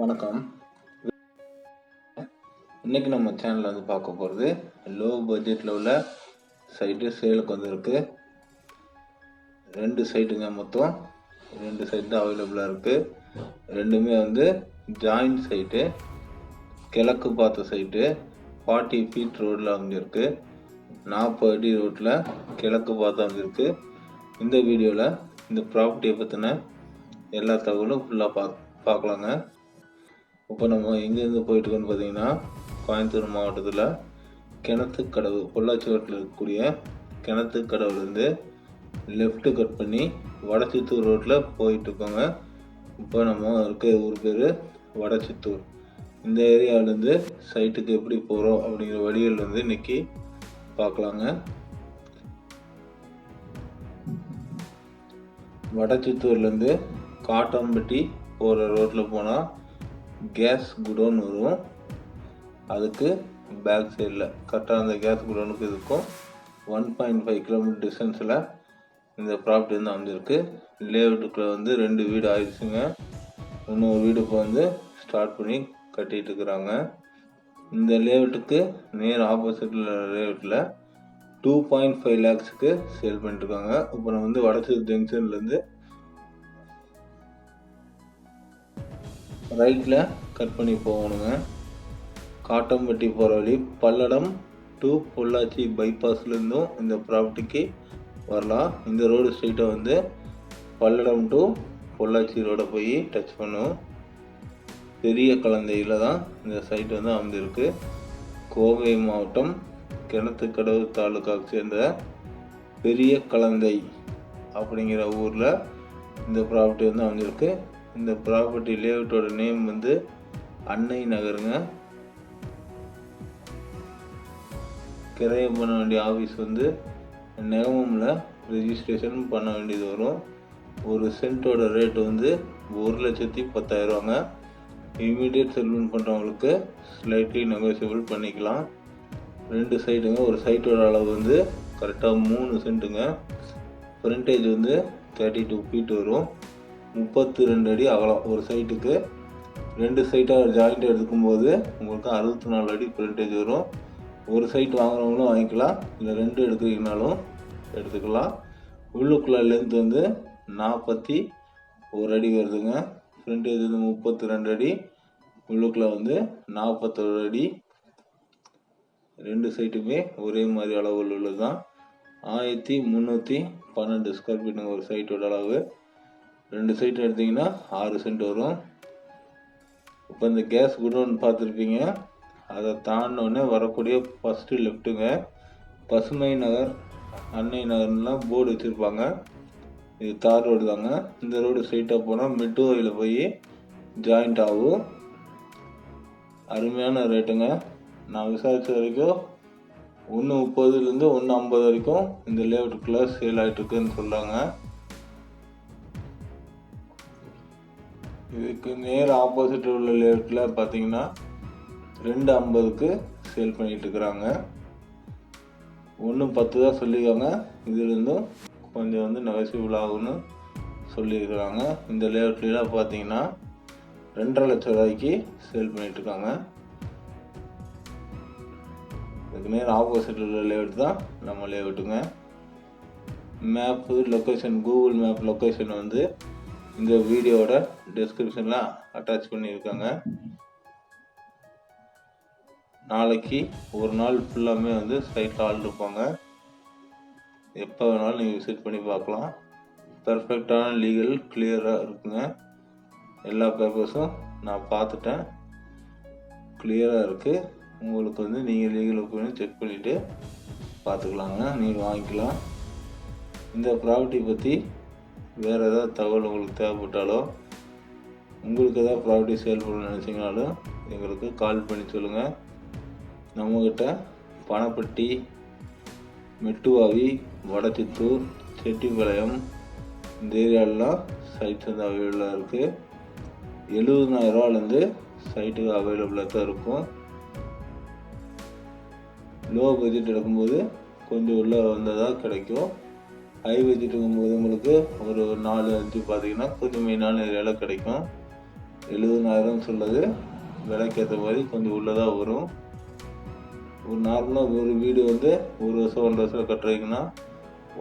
வணக்கம். இன்னைக்கு நம்ம சேனலில் பார்க்க போகிறது லோ பட்ஜெட்டில் உள்ள சைட்டு சேலுக்கு வந்திருக்கு. 2 சைட்டுங்க, மொத்தம் 2 சைட்டு தான் அவைலபிளாக இருக்குது. ரெண்டுமே ஜாயிண்ட் சைட்டு, கிழக்கு பார்த்த சைட்டு, 40 ஃபீட் ரோடில் அமைஞ்சிருக்கு. 40 அடி ரோட்டில் கிழக்கு பார்த்து அமைஞ்சிருக்கு. இந்த வீடியோவில் இந்த ப்ராப்பர்ட்டியை பற்றின எல்லா தகவலும் ஃபுல்லாக பார்க்கலாங்க. இப்போ நம்ம எங்கேருந்து போயிட்டுருக்கோன்னு பார்த்தீங்கன்னா, கோயம்புத்தூர் மாவட்டத்தில் கிணத்துக்கடவு, பொள்ளாச்சி ரோட்டில் இருக்கக்கூடிய கிணத்துக்கடவுலேருந்து லெஃப்ட்டு கட் பண்ணி வடச்சித்தூர் ரோட்டில் போயிட்டுருக்கோங்க. இப்போ நம்ம இருக்க ஊர் பேர் வடச்சித்தூர். இந்த ஏரியாவிலேருந்து சைட்டுக்கு எப்படி போகிறோம் அப்படிங்கிற வழிகள் இன்றைக்கி பார்க்கலாங்க. வடச்சித்தூர்லேருந்து காட்டம்பட்டி போகிற ரோட்டில் போனால் கேஸ் குடோன் வரும். அதுக்கு பேக் சைடில் கரெக்டாக அந்த கேஸ் குடோனுக்கு இதுக்கும் 1.5 கிலோமீட்டர் டிஸ்டன்ஸில் இந்த ப்ராப்பர்ட்டி அமைஞ்சிருக்கு. லேஅவுட்டுக்குள்ளே 2 வீடு ஆயிடுச்சுங்க. இன்னொரு வீடு இப்போ ஸ்டார்ட் பண்ணி கட்டிகிட்டு இருக்கிறாங்க. இந்த லேஅவுட்டுக்கு நேர் ஆப்போசிட்டில் லேஅவுட்டில் 2.5 lakhsக்கு சேல் பண்ணிட்டுருக்காங்க. இப்போ நம்ம வடச்சூர் ஜங்ஷன்லேருந்து ரைட்டில் கட் பண்ணி போகணுங்க. காட்டம்பட்டி போகிற வழி பல்லடம் டு பொள்ளாச்சி பைபாஸ்லேருந்தும் இந்த ப்ராப்பர்ட்டிக்கு வரலாம். இந்த ரோடு ஸ்ட்ரைட்டை பல்லடம் டு பொள்ளாச்சி ரோடை போய் டச் பண்ணும். பெரிய கலந்தையில் தான் இந்த சைட் அமைந்திருக்கு. கோவை மாவட்டம் கிணத்துக்கடவு தாலுக்காவுக்கு சேர்ந்த பெரிய கலந்தை அப்படிங்கிற ஊரில் இந்த ப்ராப்பர்ட்டி அமைஞ்சிருக்கு. இந்த ப்ராப்பர்ட்டி லேஅவுட்டோட நேம் அன்னை நகருங்க. கிரையம் பண்ண வேண்டிய ஆஃபீஸ் நெகமமில் ரெஜிஸ்ட்ரேஷன் பண்ண வேண்டியது வரும். ஒரு சென்ட்டோட ரேட்டு 1,10,000 இமீடியட் செட்டில்மெண்ட் பண்ணுறவங்களுக்கு ஸ்லைட்லி நெகோசியபிள் பண்ணிக்கலாம். 2 சைட்டுங்க. ஒரு சைட்டோட அளவு கரெக்டாக 3 சென்ட்டுங்க. ஃப்ரண்டேஜ் 32 ஃபீட் வரும். 32 அடி அகலம். ஒரு சைட்டுக்கு 2 சைட்டாக ஜாயிண்ட் எடுக்கும்போது உங்களுக்கு 64 அடி ஃப்ரண்டேஜ் வரும். ஒரு சைட் வாங்குறவங்களும் வாங்கிக்கலாம், இல்லை 2 எடுக்கிறீங்கனாலும் எடுத்துக்கலாம். உள்ளுக்குள்ள லென்த் 41 அடி வருதுங்க. ஃப்ரண்டேஜ் 32 அடி, உள்ளுக்குள்ள 41 அடி. 2 சைட்டுமே ஒரே மாதிரி அளவில் உள்ளது தான். 1312 ஸ்கொயர் ஃபீட்டுங்க ஒரு சைட்டோட அளவு. 2 சைட்டு எடுத்திங்கன்னா 6 சென்ட் வரும். இப்போ இந்த கேஸ் குடோன் பார்த்துருப்பீங்க, அதை தாண்டினோடனே வரக்கூடிய ஃபஸ்ட்டு லெஃப்ட்டுங்க. பசுமை நகர், அன்னை நகர்லாம் போர்டு வச்சுருப்பாங்க. இது தார் ரோடு தாங்க. இந்த ரோடு ஸ்ட்ரைட்டாக போனால் மெட்ரோவில் போய் ஜாயிண்ட் ஆகும். அருமையான ரேட்டுங்க. நான் விசாரித்த வரைக்கும் 1.30 1.50 வரைக்கும் இந்த லேஅவுட்டுக்குள்ளே சேல் ஆகிட்டுருக்குன்னு சொல்கிறாங்க. இதுக்கு நேர் ஆப்போசிட் உள்ள லேஅவுட்டில் பார்த்தீங்கன்னா 2.50க்கு சேல் பண்ணிகிட்டு இருக்கிறாங்க. 1.10 தான் சொல்லியிருக்காங்க. இதுலேருந்தும் கொஞ்சம் நெகோசியபிள் ஆகும்னு சொல்லியிருக்கிறாங்க. இந்த லேஅவுட்லாம் பார்த்தீங்கன்னா 2.5 லட்ச ரூபாய்க்கு சேல் பண்ணிகிட்ருக்காங்க. இதுக்கு நேர் ஆப்போசிட் உள்ள லேஅவுட் தான் நம்ம லேஅவுட்டுங்க. Map location, Google map location இந்த வீடியோவோட டிஸ்கிரிப்ஷனில் அட்டாச் பண்ணியிருக்காங்க. நாளைக்கு ஒரு நாள் ஃபுல்லாமே சைட்டில் ஆள் இருப்பாங்க. எப்போ வேணாலும் நீங்கள் விசிட் பண்ணி பார்க்கலாம். பர்ஃபெக்டான லீகல் கிளியராக இருக்குங்க. எல்லா பேப்பர்ஸும் நான் பார்த்துட்டேன், கிளியராக இருக்குது. உங்களுக்கு நீங்கள் லீகல் ஒப்பீனியன் செக் பண்ணிவிட்டு பார்த்துக்கலாங்க, நீங்கள் வாங்கிக்கலாம். இந்த ப்ராப்பர்ட்டி பற்றி வேறு ஏதாவது தகவல் உங்களுக்கு தேவைப்பட்டாலோ, உங்களுக்கு ஏதாவது ப்ராப்பர்ட்டி சேல் பண்ணணும்னு நினச்சிங்கனாலும் எங்களுக்கு கால் பண்ணி சொல்லுங்கள். நம்மக்கிட்ட பணப்பட்டி, மெட்டுவாவி, வடச்சித்தூர், செட்டிப்பாளையம் இந்த ஏரியாலெலாம் சைட்ஸ் அவைலபிளாக இருக்குது. 70,000 ரூபாலேருந்து சைட்டுக்கு அவைலபிளாக தான் இருக்கும். லோ பட்ஜெட் எடுக்கும்போது கொஞ்சம் உள்ளே வந்ததாக கிடைக்கும். ஹை பட்ஜெட் இருக்கும்போது உங்களுக்கு ஒரு 4-5 பார்த்தீங்கன்னா கொஞ்சம் மெயினான ஏரியாவில் கிடைக்கும். 70,000 சொல்லுது. விலைக்கு ஏற்ற மாதிரி கொஞ்சம் உள்ளதாக வரும். ஒரு நார்மலாக ஒரு வீடு வந்து 1 வருஷம் 1.5 வருஷம் கட்டுறீங்கன்னா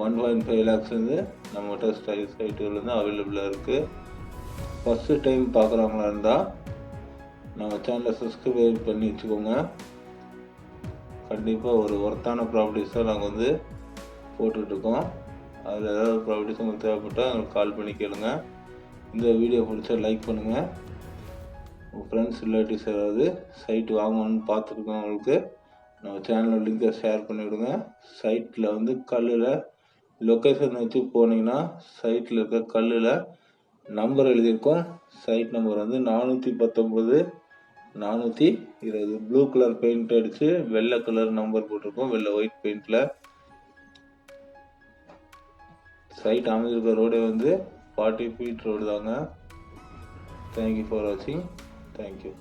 1.5 லேக்ஸ்லேருந்து நம்மகிட்ட சைட்டுகள் வந்து அவைலபிளாக இருக்குது. ஃபஸ்ட்டு டைம் பார்க்குறவங்களா இருந்தால் நம்ம சேனலை சப்ஸ்கிரைப் பண்ணி வச்சுக்கோங்க. கண்டிப்பாக ஒரு ஒர்த்தான ப்ராப்பர்ட்டிஸ் தான் நாங்கள் வந்து போட்டுட்ருக்கோம். அதில் ஏதாவது ப்ராப்பர்ட்டிஸ் உங்களுக்கு தேவைப்பட்டால் எங்களுக்கு கால் பண்ணி கேளுங்க. இந்த வீடியோ பிடிச்சா லைக் பண்ணுங்கள். உங்கள் ஃப்ரெண்ட்ஸ் ரிலேட்டிவ்ஸ் ஏதாவது சைட் வாங்கணும்னு பார்த்துருக்கவங்களுக்கு நம்ம சேனலோட லிங்கை ஷேர் பண்ணிவிடுங்க. சைட்டில் வந்து கல்லில் லொக்கேஷன் வச்சு போனீங்கன்னா சைட்டில் இருக்க கல்லில் நம்பர் எழுதியிருக்கோம். சைட் நம்பர் வந்து 419 420. ப்ளூ கலர் பெயிண்ட் அடித்து வெள்ளை கலர் நம்பர் போட்டிருக்கோம், வெள்ளை ஒயிட் பெயிண்டில். சைட் அமைஞ்சிருக்க ரோடே வந்து 40 ஃபீட் ரோடு தாங்க. தேங்க்யூ ஃபார் வாட்சிங். தேங்க்யூ.